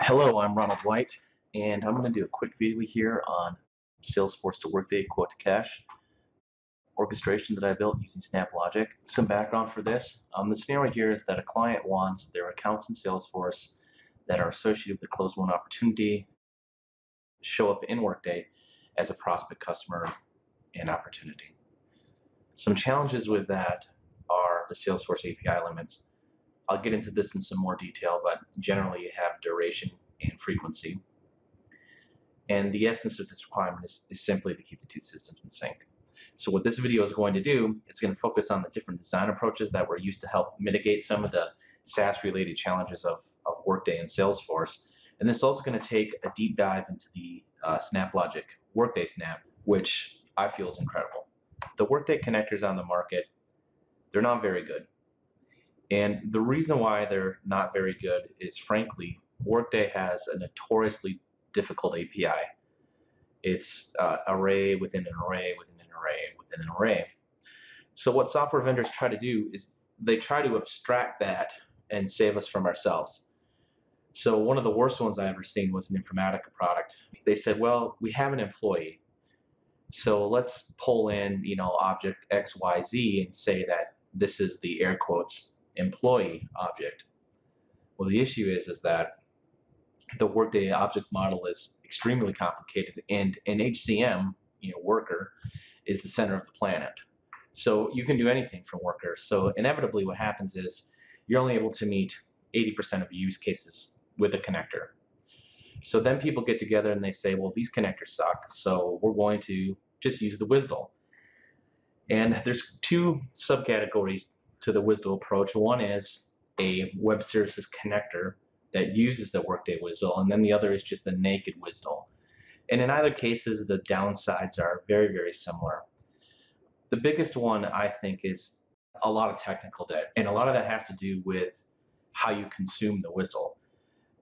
Hello, I'm Ronald White, and I'm going to do a quick video here on Salesforce to Workday quote to cash orchestration that I built using SnapLogic. Some background for this. The scenario here is that a client wants their accounts in Salesforce that are associated with the close won opportunity show up in Workday as a prospect customer and opportunity. Some challenges with that are the Salesforce API limits. I'll get into this in some more detail, but generally you have duration and frequency. And the essence of this requirement is simply to keep the two systems in sync. So what this video is going to do, it's going to focus on the different design approaches that were used to help mitigate some of the SaaS-related challenges of Workday and Salesforce. And this is also going to take a deep dive into the SnapLogic Workday Snap, which I feel is incredible. The Workday connectors on the market, they're not very good. And the reason why they're not very good is, frankly, Workday has a notoriously difficult API. It's array within an array within an array within an array. So what software vendors try to do is they try to abstract that and save us from ourselves. So one of the worst ones I ever seen was an Informatica product. They said, well, we have an employee, so let's pull in, object XYZ and say that this is the air quotes employee object. Well, the issue is that the Workday object model is extremely complicated, and an HCM, worker, is the center of the planet. So you can do anything from worker. So inevitably what happens is you're only able to meet 80% of use cases with a connector. So then people get together and they say, well, these connectors suck, so we're going to just use the WSDL. And there's two subcategories to the WSDL approach. One is a web services connector that uses the Workday WSDL, and then the other is just the naked WSDL. And in either cases, the downsides are very, very similar. The biggest one, I think, is a lot of technical debt, and a lot of that has to do with how you consume the WSDL.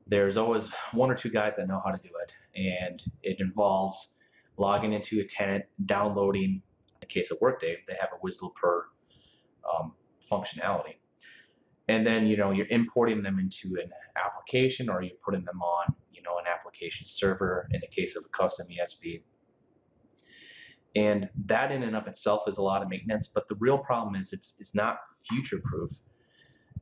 There's always one or two guys that know how to do it, and it involves logging into a tenant, downloading. In the case of Workday, they have a WSDL per functionality. And then, you're importing them into an application, or you're putting them on, an application server in the case of a custom ESB. And that in and of itself is a lot of maintenance, but the real problem is it's not future-proof.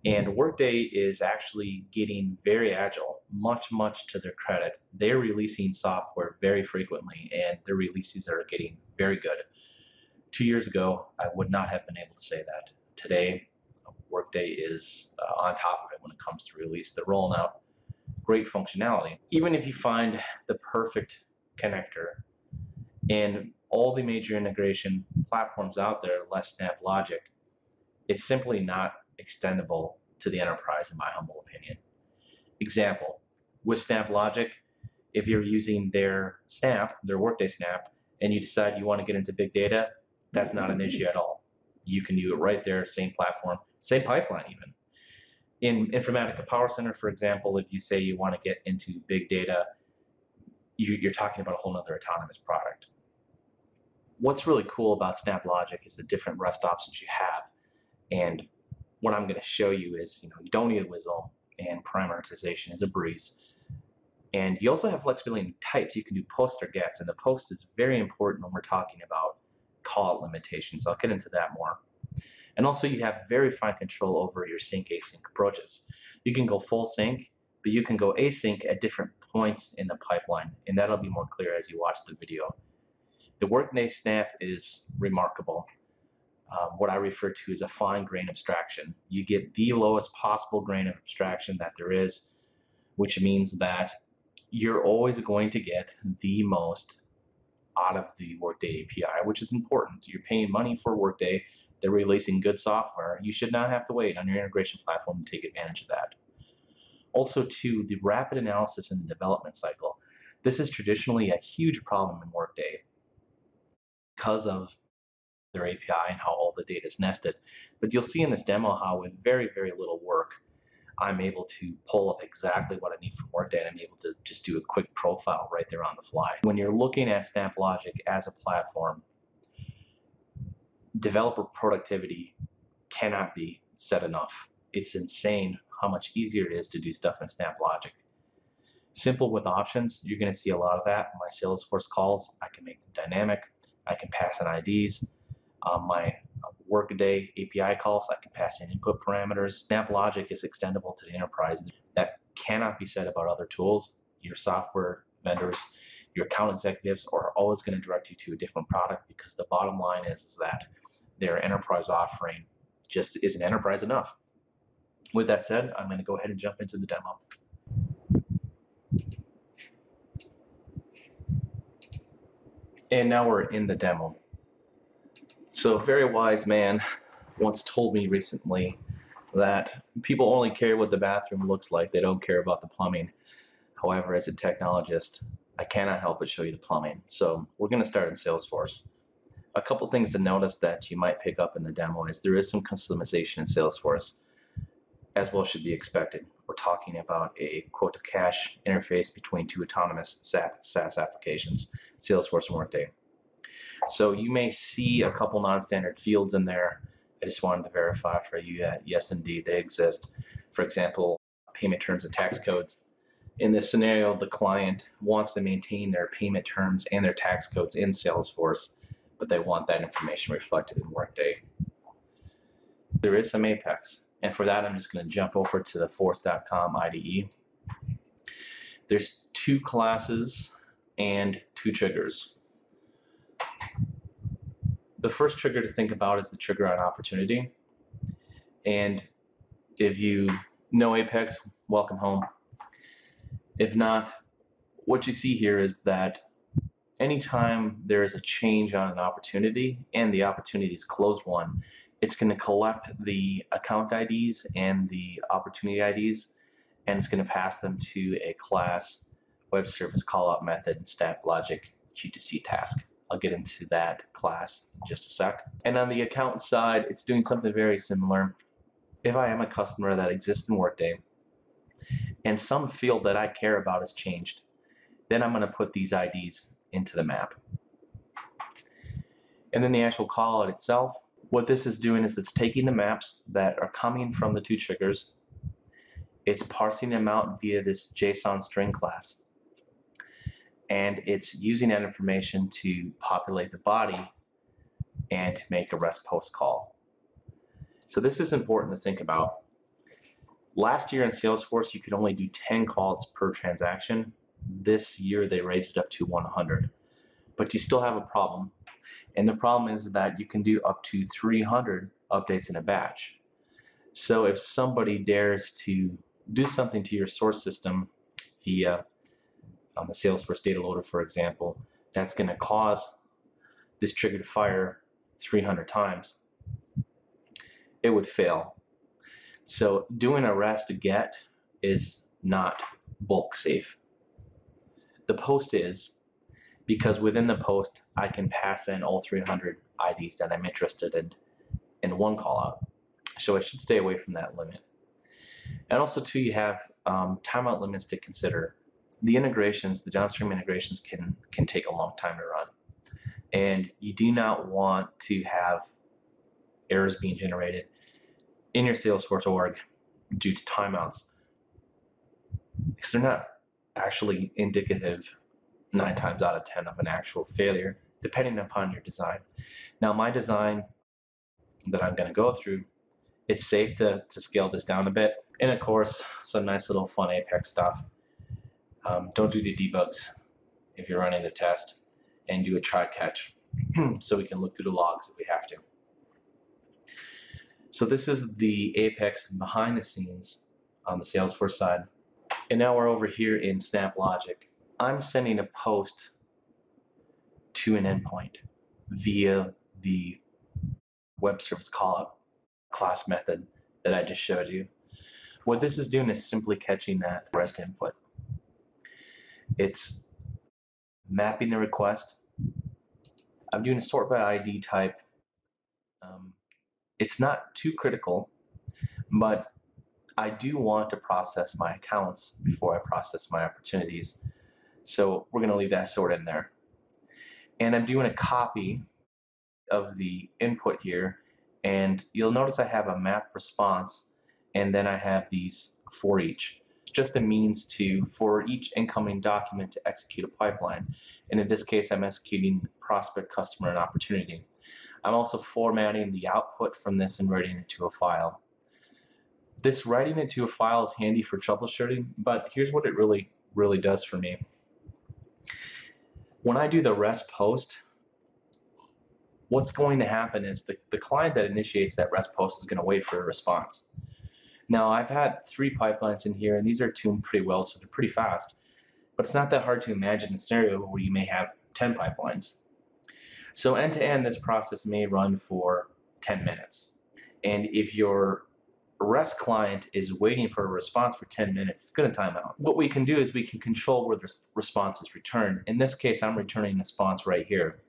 And Workday is actually getting very agile, much to their credit. They're releasing software very frequently, and their releases are getting very good. 2 years ago, I would not have been able to say that. Today, Workday is on top of it when it comes to release. They're rolling out great functionality. Even if you find the perfect connector, and all the major integration platforms out there, less SnapLogic, it's simply not extendable to the enterprise, in my humble opinion. Example, with SnapLogic, if you're using their Snap, their Workday Snap, and you decide you want to get into big data, that's not an issue at all. You can do it right there, same platform, same pipeline even. In Informatica Power Center, for example, if you say you want to get into big data, you're talking about a whole other autonomous product. What's really cool about SnapLogic is the different REST options you have. And what I'm going to show you is, you don't need a WSDL, and parameterization is a breeze. And you also have flexibility in types. You can do posts or gets, and the post is very important when we're talking about call limitations. I'll get into that more. And also you have very fine control over your sync async approaches. You can go full sync, but you can go async at different points in the pipeline, and that'll be more clear as you watch the video. The Workday Snap is remarkable. What I refer to as a fine grain abstraction. You get the lowest possible grain of abstraction that there is, which means that you're always going to get the most out of the Workday API, which is important. You're paying money for Workday. They're releasing good software. You should not have to wait on your integration platform to take advantage of that. Also, too, the rapid analysis in the development cycle. This is traditionally a huge problem in Workday because of their API and how all the data is nested. But you'll see in this demo how with very, very little work, I'm able to pull up exactly what I need from Workday, and I'm able to just do a quick profile right there on the fly. When you're looking at SnapLogic as a platform, developer productivity cannot be said enough. It's insane how much easier it is to do stuff in SnapLogic. Simple with options, you're going to see a lot of that. My Salesforce calls, I can make them dynamic. I can pass in IDs. My Workday API calls, I can pass in input parameters. SnapLogic is extendable to the enterprise. That cannot be said about other tools. Your software vendors, your account executives are always going to direct you to a different product, because the bottom line is that their enterprise offering just isn't enterprise enough. With that said, I'm going to go ahead and jump into the demo. And now we're in the demo. So a very wise man once told me recently that people only care what the bathroom looks like. They don't care about the plumbing. However, as a technologist, I cannot help but show you the plumbing. So we're going to start in Salesforce. A couple things to notice that you might pick up in the demo is there is some customization in Salesforce, as well should be expected. We're talking about a quote-to-cash interface between two autonomous SaaS applications, Salesforce and Workday. So you may see a couple non-standard fields in there. I just wanted to verify for you that yes, indeed, they exist. For example, payment terms and tax codes. In this scenario, the client wants to maintain their payment terms and their tax codes in Salesforce, but they want that information reflected in Workday. There is some Apex, and for that, I'm just going to jump over to the force.com IDE. There's two classes and two triggers. The first trigger to think about is the trigger on opportunity. And if you know Apex, welcome home. If not, what you see here is that anytime there is a change on an opportunity and the opportunity is closed won, it's going to collect the account IDs and the opportunity IDs, and it's going to pass them to a class web service callout method SnapLogic Q2C task. I'll get into that class in just a sec. And on the account side, it's doing something very similar. If I am a customer that exists in Workday and some field that I care about has changed, then I'm going to put these IDs into the map. And then the actual callout itself, what this is doing is it's taking the maps that are coming from the two triggers, it's parsing them out via this JSON string class, and it's using that information to populate the body and make a REST post call. So this is important to think about. Last year in Salesforce, you could only do 10 calls per transaction. This year, they raised it up to 100. But you still have a problem. And the problem is that you can do up to 300 updates in a batch. So if somebody dares to do something to your source system via the Salesforce data loader, for example, that's going to cause this trigger to fire 300 times, it would fail. So doing a REST get is not bulk safe. The post is, because within the post, I can pass in all 300 IDs that I'm interested in one callout. So I should stay away from that limit. And also, too, you have timeout limits to consider. The integrations, the downstream integrations can take a long time to run. And you do not want to have errors being generated in your Salesforce org due to timeouts, because they're not actually indicative 9 times out of 10 of an actual failure, depending upon your design. Now, my design that I'm going to go through, it's safe to scale this down a bit. And of course, some nice little fun Apex stuff. Don't do the debugs if you're running the test, and do a try catch so we can look through the logs if we have to. So this is the Apex behind the scenes on the Salesforce side. And now we're over here in SnapLogic. I'm sending a post to an endpoint via the web service callout class method that I just showed you. What this is doing is simply catching that REST input. It's mapping the request. I'm doing a sort by ID type. It's not too critical, but I do want to process my accounts before I process my opportunities. So we're going to leave that sort in there. And I'm doing a copy of the input here. And you'll notice I have a map response, and then I have these for each. It's just a means for each incoming document to execute a pipeline. And in this case, I'm executing prospect, customer, and opportunity. I'm also formatting the output from this and writing it to a file. This writing it to a file is handy for troubleshooting, but here's what it really does for me. When I do the REST post, what's going to happen is the client that initiates that REST post is going to wait for a response. Now, I've had 3 pipelines in here, and these are tuned pretty well, so they're pretty fast. But it's not that hard to imagine a scenario where you may have 10 pipelines. So end to end, this process may run for 10 minutes. And if your REST client is waiting for a response for 10 minutes, it's going to time out. What we can do is we can control where the response is returned. In this case, I'm returning a response right here.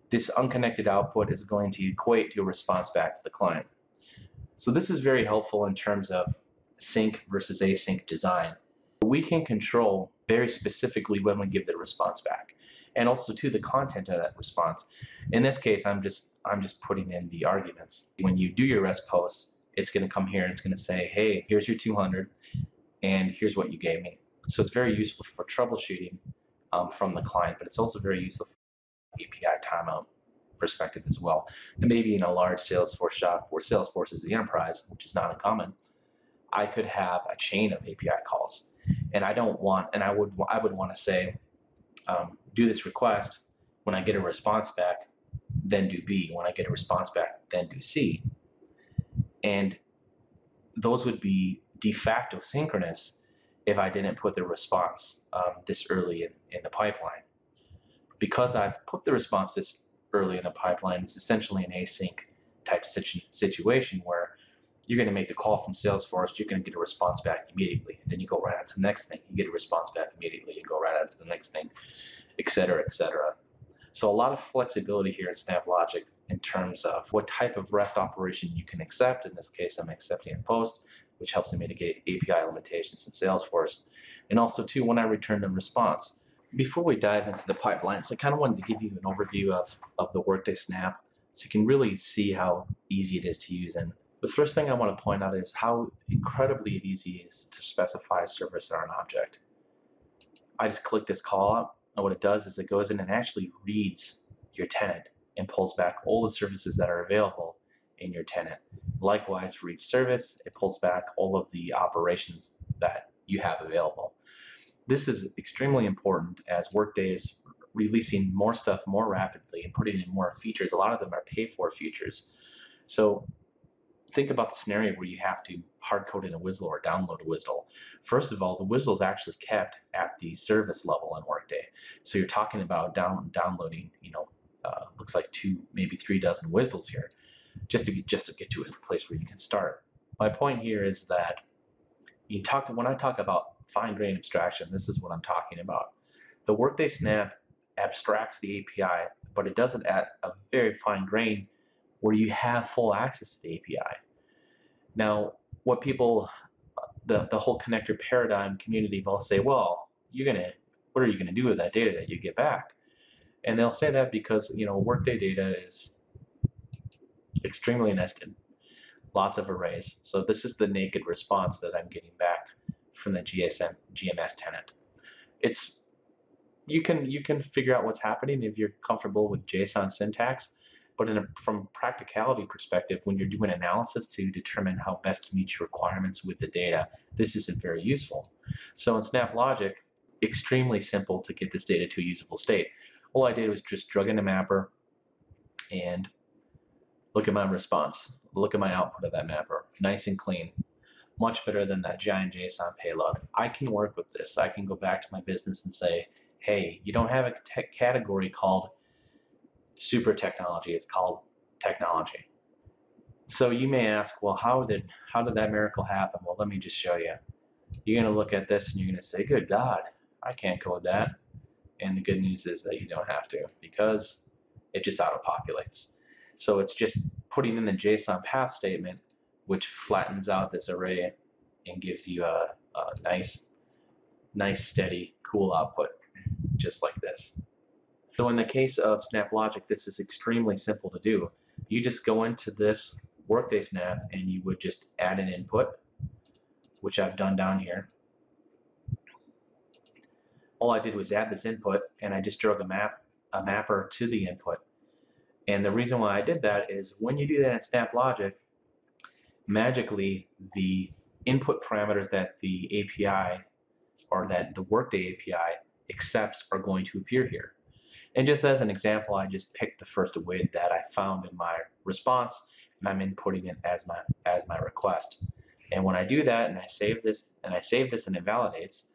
This unconnected output is going to equate to a response back to the client. So this is very helpful in terms of sync versus async design. We can control very specifically when we give the response back, and also to the content of that response. In this case, I'm just putting in the arguments. When you do your REST posts, it's going to come here and it's going to say, hey, here's your 200, and here's what you gave me. So it's very useful for troubleshooting from the client, but it's also very useful for API timeout perspective as well. And maybe in a large Salesforce shop where Salesforce is the enterprise, which is not uncommon, I could have a chain of API calls, and I would want to say, do this request. When I get a response back, then do B. When I get a response back, then do C. And those would be de facto synchronous if I didn't put the response this early in the pipeline. Because I've put the response this early in the pipeline, it's essentially an async type situation where you're going to make the call from Salesforce, you're going to get a response back immediately, and then you go right on to the next thing, you get a response back immediately, you go right on to the next thing, etc., etc. So a lot of flexibility here in SnapLogic in terms of what type of REST operation you can accept. In this case, I'm accepting a post, which helps me mitigate API limitations in Salesforce. And also, too, when I return the response. Before we dive into the pipelines, I kind of wanted to give you an overview of the Workday Snap so you can really see how easy it is to use. And the first thing I want to point out is how incredibly easy it is to specify a service or an object. I just click this call out, and what it does is it goes in and actually reads your tenant and pulls back all the services that are available in your tenant. Likewise, for each service, it pulls back all of the operations that you have available. This is extremely important as Workday is releasing more stuff more rapidly and putting in more features. A lot of them are paid-for features. So think about the scenario where you have to hard-code in a WSDL or download a WSDL. First of all, the WSDL is actually kept at the service level in Workday. So you're talking about downloading, looks like 2, maybe 3 dozen WSDLs here, just to get to a place where you can start. My point here is that when I talk about fine-grained abstraction, this is what I'm talking about. The Workday Snap abstracts the API, but it does it at a very fine grain where you have full access to the API. Now, what people, the whole connector paradigm community will say, well, what are you gonna do with that data that you get back? And they'll say that because Workday data is extremely nested, lots of arrays. So this is the naked response that I'm getting back from the GMS tenant. You can figure out what's happening if you're comfortable with JSON syntax, but from practicality perspective, when you're doing analysis to determine how best to meet your requirements with the data, this isn't very useful. So in SnapLogic, extremely simple to get this data to a usable state. All I did was just drug in a mapper and look at my response. Look at my output of that mapper, nice and clean. Much better than that giant JSON payload. I can work with this. I can go back to my business and say, hey, you don't have a category called super technology. It's called technology. So you may ask, well, how did that miracle happen? Well, let me just show you. You're going to look at this and you're going to say, good God, I can't code that. And the good news is that you don't have to, because it just auto-populates. So it's just putting in the JSON path statement, which flattens out this array and gives you a nice, steady, cool output, just like this. So in the case of SnapLogic, this is extremely simple to do. You just go into this Workday Snap and you would just add an input, which I've done down here. all I did was add this input, and I just drug a mapper to the input. And the reason why I did that is when you do that in SnapLogic, magically the input parameters that the API or that the Workday API accepts are going to appear here. And just as an example, I just picked the first widget that I found in my response, and I'm inputting it as my request. And when I do that and I save this and it validates,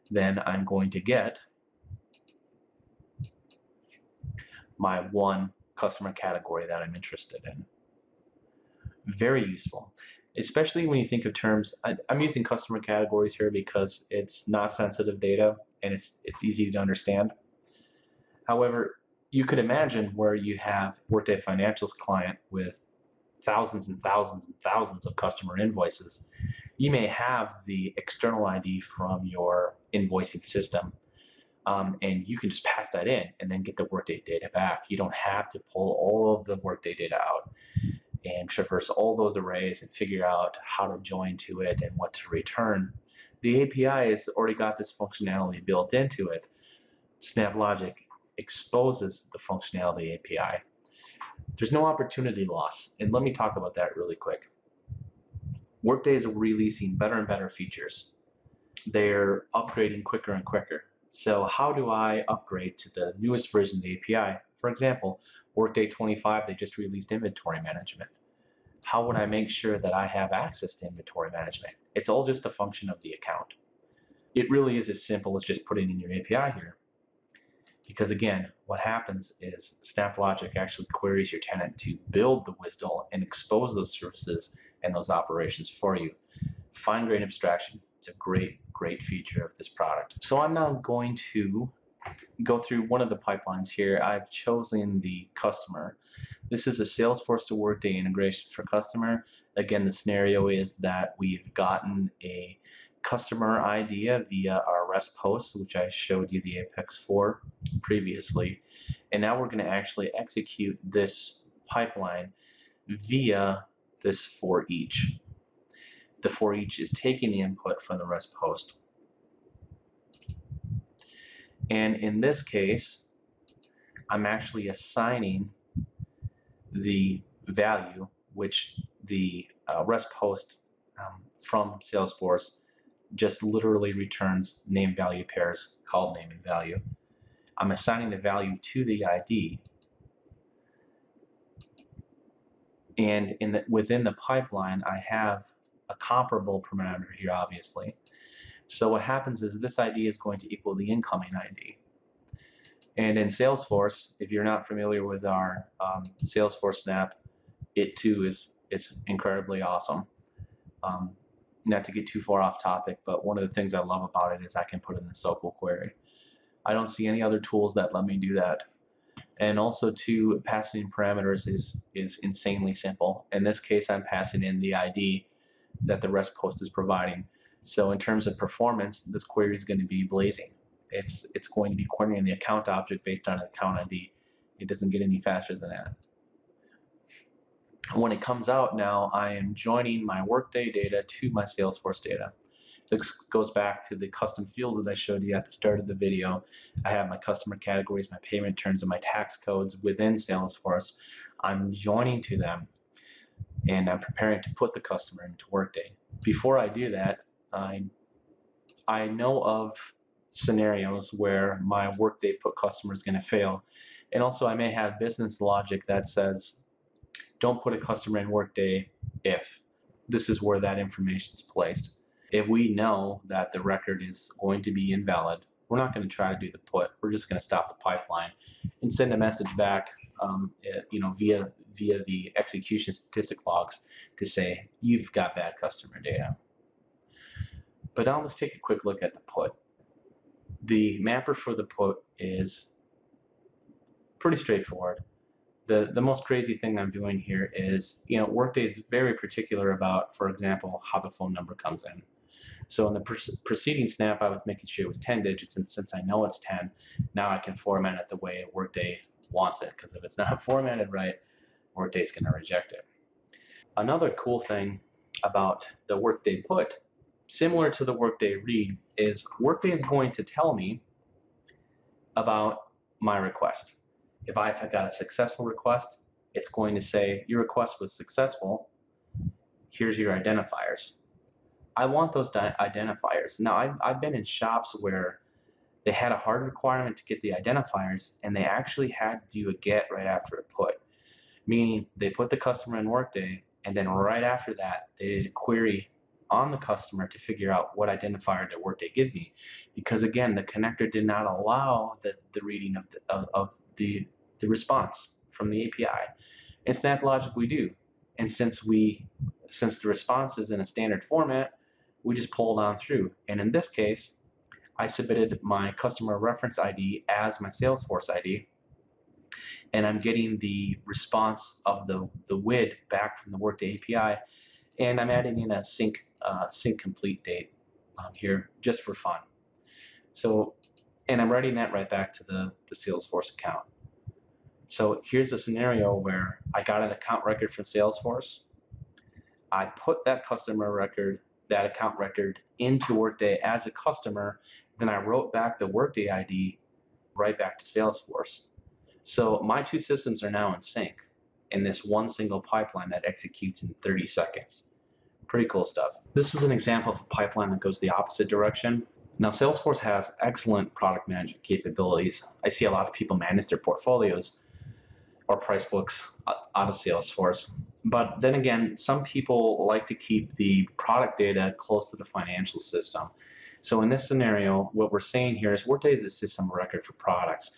then I'm going to get my one customer category that I'm interested in. Very useful, especially when you think of terms. I'm using customer categories here because it's not sensitive data and it's easy to understand. However, you could imagine where you have Workday Financials client with thousands and thousands and thousands of customer invoices. You may have the external ID from your invoicing system, and you can just pass that in and then get the Workday data back. You don't have to pull all of the Workday data out and traverse all those arrays and figure out how to join to it and what to return. The API has already got this functionality built into it. SnapLogic exposes the functionality API. There's no opportunity loss, and let me talk about that really quick. Workday is releasing better and better features. They're upgrading quicker and quicker. So how do I upgrade to the newest version of the API? For example, Workday 25, they just released inventory management. How would I make sure that I have access to inventory management? It's all just a function of the account. It really is as simple as just putting in your API here. Because again, what happens is SnapLogic actually queries your tenant to build the WSDL and expose those services and those operations for you. Fine-grained abstraction. It's a great, great feature of this product. So I'm now going to go through one of the pipelines here. I've chosen the customer. This is a Salesforce to Workday integration for customer. Again, the scenario is that we've gotten a customer idea via our REST post, which I showed you the Apex for previously. And now we're going to actually execute this pipeline via this for each. The for each is taking the input from the REST post. And in this case, I'm actually assigning the value which the REST post from Salesforce just literally returns name value pairs called name and value. I'm assigning the value to the ID, and within the pipeline I have a comparable parameter here, obviously. So what happens is this ID is going to equal the incoming ID. And in Salesforce, if you're not familiar with our Salesforce Snap, it too is incredibly awesome. Not to get too far off topic, but one of the things I love about it is I can put in a SQL query. I don't see any other tools that let me do that. And also too, passing in parameters is insanely simple. In this case, I'm passing in the ID that the REST post is providing. So in terms of performance, this query is going to be blazing. It's going to be querying the account object based on an account ID. It doesn't get any faster than that. When it comes out now, I am joining my Workday data to my Salesforce data. This goes back to the custom fields that I showed you at the start of the video. I have my customer categories, my payment terms, and my tax codes within Salesforce. I'm joining to them, and I'm preparing to put the customer into Workday. Before I do that, I know of scenarios where my Workday put customer is going to fail. And also I may have business logic that says, don't put a customer in Workday if this is where that information is placed. If we know that the record is going to be invalid, we're not going to try to do the put. We're just going to stop the pipeline and send a message back via the execution statistic logs to say, you've got bad customer data. But now let's take a quick look at the put. The mapper for the put is pretty straightforward. The most crazy thing I'm doing here is, Workday is very particular about, for example, how the phone number comes in. So in the preceding snap, I was making sure it was 10 digits, and since I know it's 10, now I can format it the way Workday wants it, because if it's not formatted right, Workday's going to reject it. Another cool thing about the Workday put, similar to the Workday read, is Workday is going to tell me about my request. If I've got a successful request, it's going to say your request was successful. Here's your identifiers. I want those identifiers. Now, I've been in shops where they had a hard requirement to get the identifiers, and they actually had to do a get right after a put, meaning they put the customer in Workday, and then right after that, they did a query on the customer to figure out what identifier did Workday give me, because again, the connector did not allow the reading of the response from the API. In SnapLogic, we do, and since the response is in a standard format, we just pull it on through. And in this case, I submitted my customer reference ID as my Salesforce ID, and I'm getting the response of the WID back from the Workday API, and I'm adding in a sync complete date here just for fun. So, and I'm writing that right back to the Salesforce account. So here's a scenario where I got an account record from Salesforce. I put that customer record, that account record into Workday as a customer, then I wrote back the Workday ID right back to Salesforce. So my two systems are now in sync in this one single pipeline that executes in 30 seconds. Pretty cool stuff. This is an example of a pipeline that goes the opposite direction. Now, Salesforce has excellent product management capabilities. I see a lot of people manage their portfolios or price books out of Salesforce. But then again, some people like to keep the product data close to the financial system. So in this scenario, what we're saying here is Workday is the system of record for products.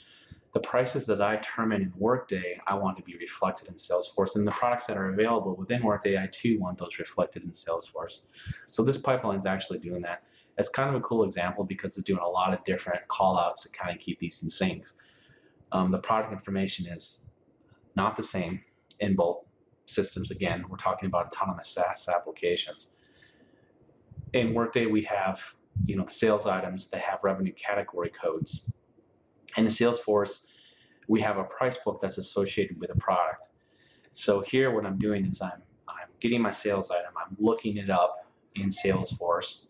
The prices that I determine in Workday, I want to be reflected in Salesforce, and the products that are available within Workday, I too want those reflected in Salesforce. So this pipeline is actually doing that. It's kind of a cool example because it's doing a lot of different call-outs to kind of keep these in sync. The product information is not the same in both systems. Again, we're talking about autonomous SaaS applications. In Workday, we have the sales items that have revenue category codes. In the Salesforce, we have a price book that's associated with a product. So here what I'm doing is I'm getting my sales item, I'm looking it up in Salesforce,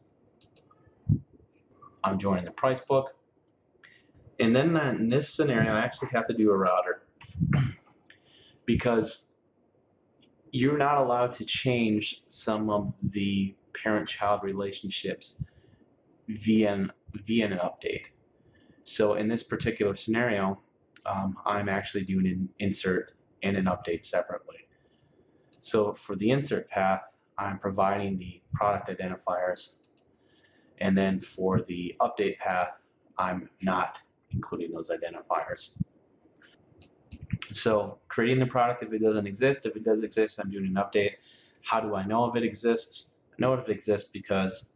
I'm joining the price book, and then in this scenario I actually have to do a router because you're not allowed to change some of the parent-child relationships via an update. So in this particular scenario, I'm actually doing an insert and an update separately. So for the insert path, I'm providing the product identifiers, and then for the update path, I'm not including those identifiers. So creating the product if it doesn't exist. If it does exist, I'm doing an update. How do I know if it exists? I know if it exists because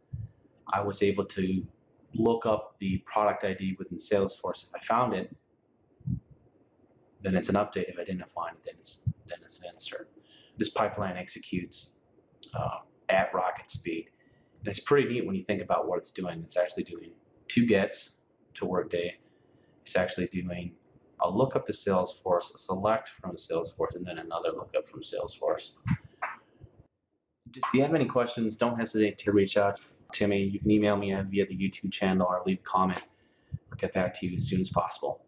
I was able to look up the product ID within Salesforce. If I found it, then it's an update. If I didn't find it, then it's an insert. This pipeline executes at rocket speed. And it's pretty neat when you think about what it's doing. It's actually doing 2 gets to Workday. It's actually doing a lookup to Salesforce, a select from Salesforce, and then another lookup from Salesforce. If you have any questions, don't hesitate to reach out to me. You can email me via the YouTube channel or leave a comment. I'll get back to you as soon as possible.